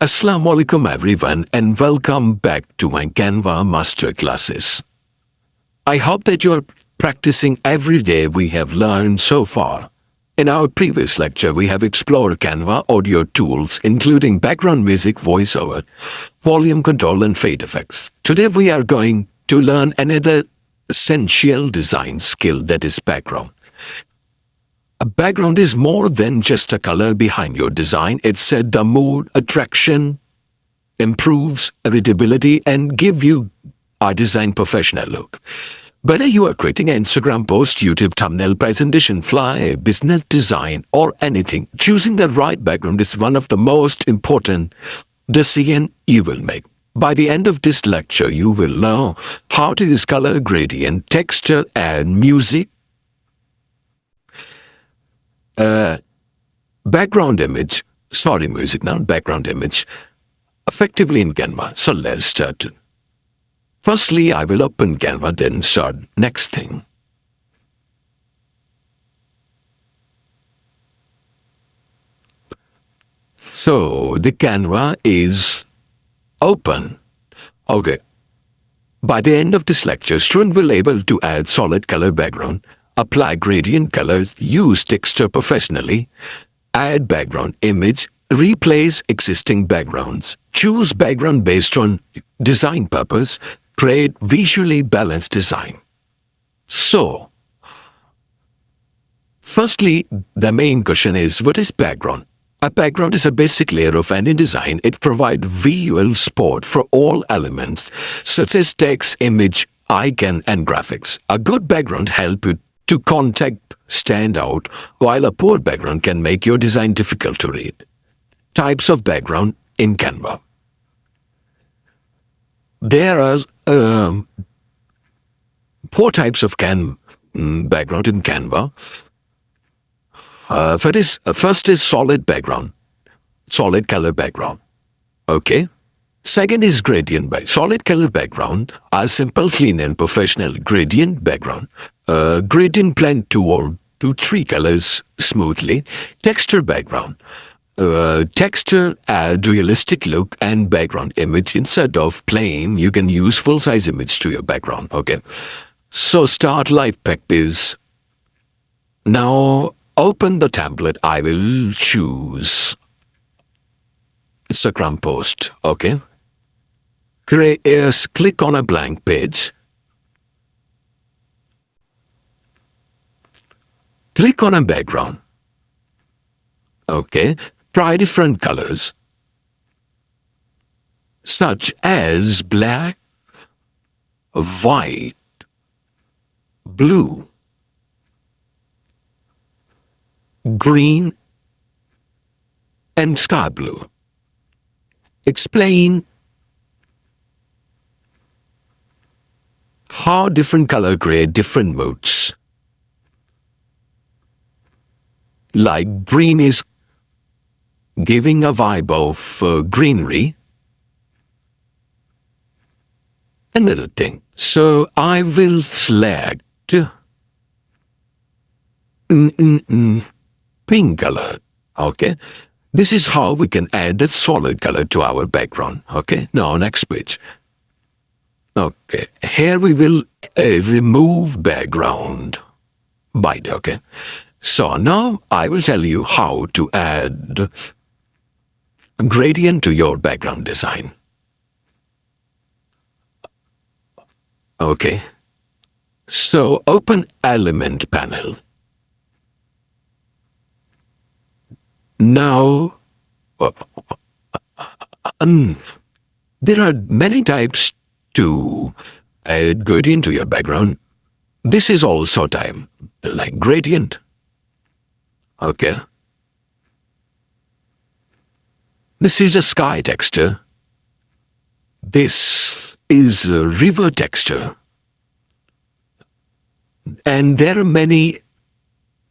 Assalamu alaikum everyone and welcome back to my Canva Masterclasses. I hope that you're practicing every day we have learned so far. In our previous lecture, we have explored Canva audio tools including background music, voiceover, volume control and fade effects. Today we are going to learn another essential design skill, that is background. A background is more than just a color behind your design. It sets the mood, attraction, improves readability, and give you a design professional look. Whether you are creating an Instagram post, YouTube thumbnail, presentation, flyer, business design, or anything, choosing the right background is one of the most important decisions you will make. By the end of this lecture, you will know how to use color, gradient, texture, and music background image, music, not background image, effectively in Canva. So let's start. Firstly, I will open Canva, then start next thing. So the Canva is open. Okay. By the end of this lecture, student will be able to add solid color background, apply gradient colors, use texture professionally, add background image, replace existing backgrounds, choose background based on design purpose, create visually balanced design. So, firstly, the main question is, what is background? A background is a basic layer of any design. It provides visual support for all elements, such as text, image, icon, and graphics. A good background helps you to contact stand out, while a poor background can make your design difficult to read. Types of background in Canva. There are 4 types of background in Canva. First is solid background, solid color background. Okay. Second is gradient solid color background, a simple, clean, and professional gradient background. Gradient blend 2 or 3 colors smoothly. Texture background. Texture add realistic look and background image. Instead of plain, you can use full-size image to your background. Okay. So start live practice. Now open the template. I will choose Instagram post. Okay. Click on a blank page. Click on a background. Okay. Try different colors, such as black, white, blue, green, and sky blue. Explain how different colors create different moods. Like green is giving a vibe of greenery. Another thing. So I will select pink color. Okay. This is how we can add a solid color to our background. Okay. Now next page. Okay. Here we will remove background. Okay. So now I will tell you how to add gradient to your background design. Okay. So open element panel. Now, there are many types to add gradient to your background. This is also time, like gradient. Okay. This is a sky texture. This is a river texture. And there are many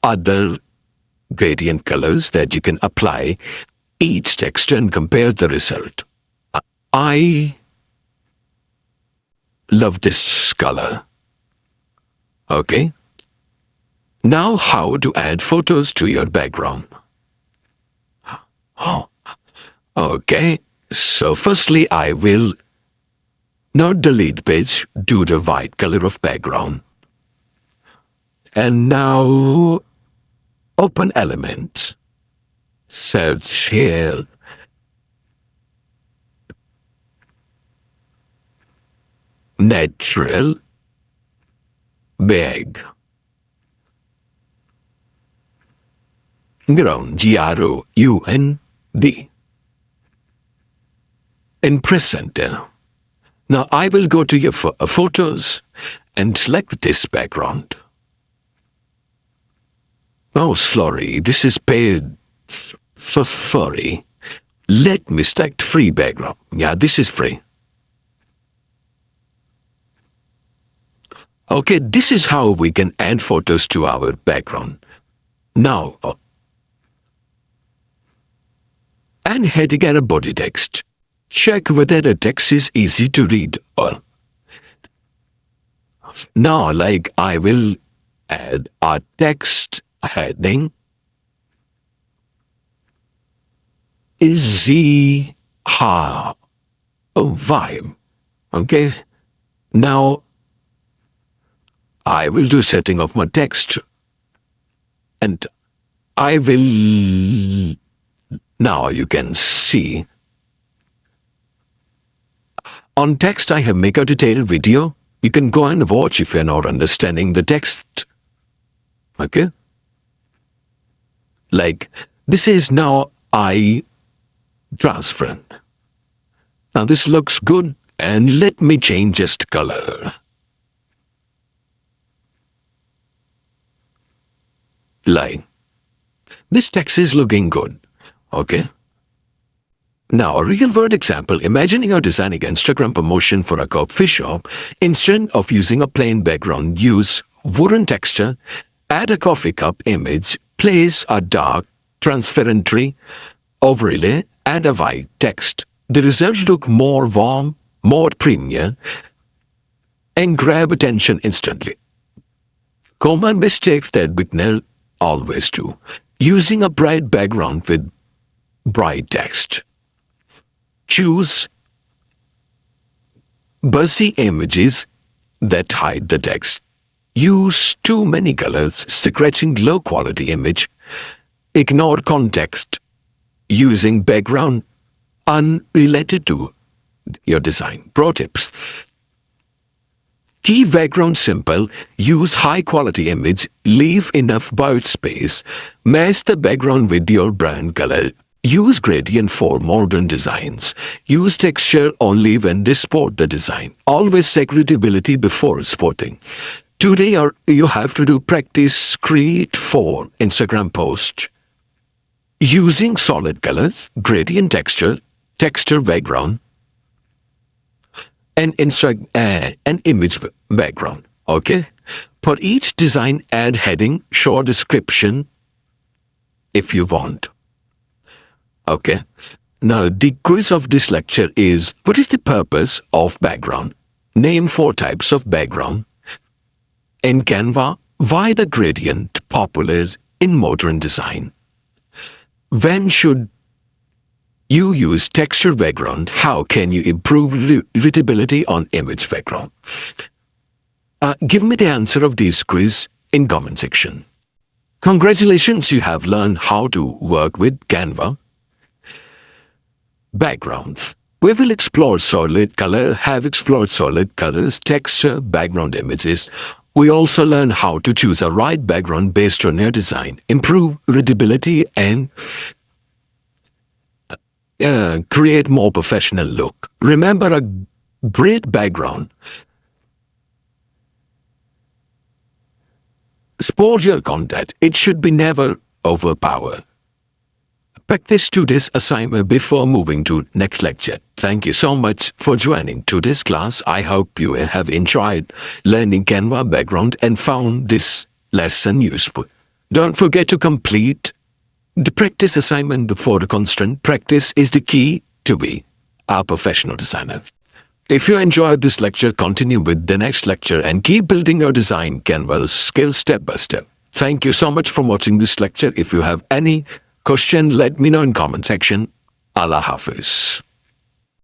other gradient colors that you can apply each texture and compare the result. I love this color. Okay. Now how to add photos to your background. Oh, okay. So firstly, I will not delete page, do the white color of background. And now open elements. Search here. Natural background. Ground. And press enter. Now I will go to your photos and select this background. Oh, sorry, this is paid. Sorry. Let me select free background. Yeah, this is free. Okay, this is how we can add photos to our background. Now, and heading and a body text. Check whether the text is easy to read or. Now, like I will add a text heading. Easy ha vibe. Okay. Now I will do setting of my text. And I will. Now you can see. On text, I have make a detailed video. You can go and watch if you're not understanding the text. Okay? Like, this is now I transparent. Now this looks good, and let me change just color. Like, this text is looking good. Okay? Now, a real-world example, imagining you're designing Instagram promotion for a coffee shop. Instead of using a plain background, use wooden texture, add a coffee cup image, place a dark, transparent tree, overlay, and a white text. The result look more warm, more premium, and grab attention instantly. Common mistakes that beginners always do. Using a bright background with bright text. Choose buzzy images that hide the text. Use too many colors, scratching low-quality image. Ignore context, using background unrelated to your design. Pro tips. Keep background simple. Use high-quality image. Leave enough white space. Match the background with your brand color. Use gradient for modern designs. Use texture only when they support the design. Always check readability before exporting. Today you have to do practice create for Instagram post. Using solid colors, gradient texture, texture background, and an image background. Okay? For each design, add heading, short description if you want. Okay. Now, the quiz of this lecture is, what is the purpose of background? Name 4 types of background. In Canva, why the gradient popular in modern design? When should you use texture background? How can you improve readability on image background? Give me the answer of this quiz in comment section. Congratulations, you have learned how to work with Canva backgrounds. We will explore solid color, have explored solid colors, texture, background images. We also learn how to choose a right background based on your design, improve readability, and create more professional look. Remember, a great background support your content. It should be never overpower. Practice today's assignment before moving to next lecture. Thank you so much for joining today's class. I hope you have enjoyed learning Canva background and found this lesson useful. Don't forget to complete the practice assignment before the constant practice is the key to be a professional designer. If you enjoyed this lecture, continue with the next lecture and keep building your design Canva skills step by step. Thank you so much for watching this lecture. If you have any question, let me know in comment section. Allah Hafiz.